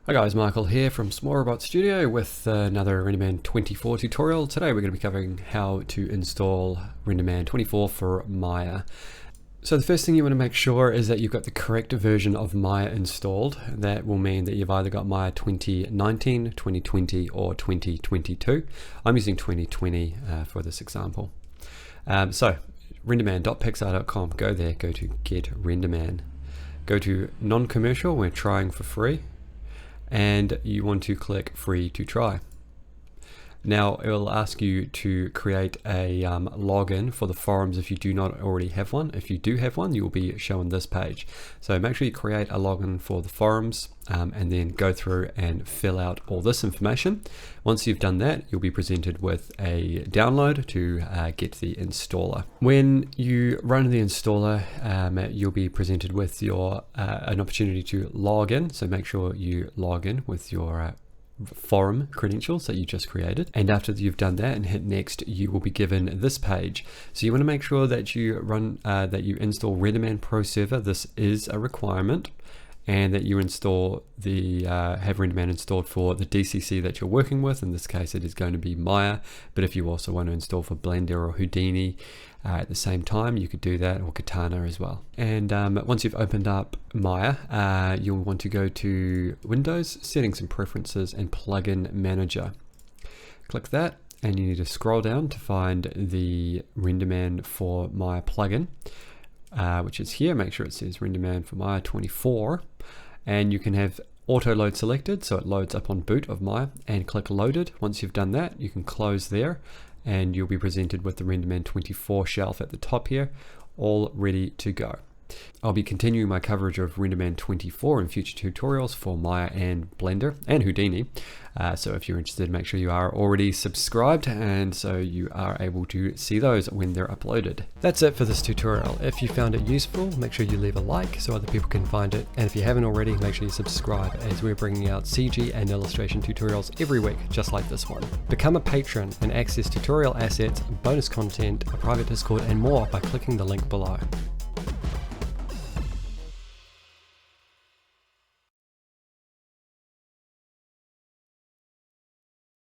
Hi guys, Michael here from Small Robot Studio with another Renderman 24 tutorial. Today we're going to be covering how to install Renderman 24 for Maya. So the first thing you want to make sure is that you've got the correct version of Maya installed. That will mean that you've either got Maya 2019, 2020 or 2022. I'm using 2020 for this example. So renderman.pixar.com, go there, go to Get Renderman. Go to Non-Commercial, we're trying for free. And you want to click free to try. Now it will ask you to create a login for the forums if you do not already have one. If you do have one, you will be shown this page. So make sure you create a login for the forums and then go through and fill out all this information. Once you've done that, you'll be presented with a download to get the installer. When you run the installer, you'll be presented with your an opportunity to log in. So make sure you log in with your forum credentials that you just created, and after you've done that and hit next, you will be given this page. So you want to make sure that you run that you install Renderman Pro Server. This is a requirement, and that you install the have Renderman installed for the DCC that you're working with. In this case it is going to be Maya, but if you also want to install for Blender or Houdini at the same time, you could do that, or Katana as well. And once you've opened up Maya, you'll want to go to Windows, Settings and Preferences, and Plugin Manager. Click that, and you need to scroll down to find the Renderman for Maya plugin, which is here. Make sure it says Renderman for Maya 24, and you can have auto load selected, so it loads up on boot of Maya, and click loaded. Once you've done that, you can close there, and you'll be presented with the Renderman 24 shelf at the top here, all ready to go. I'll be continuing my coverage of Renderman 24 in future tutorials for Maya and Blender and Houdini. So if you're interested, make sure you are already subscribed, and so you are able to see those when they're uploaded. That's it for this tutorial. If you found it useful, make sure you leave a like so other people can find it. And if you haven't already, make sure you subscribe, as we're bringing out CG and illustration tutorials every week, just like this one. Become a patron and access tutorial assets, bonus content, a private Discord, and more by clicking the link below.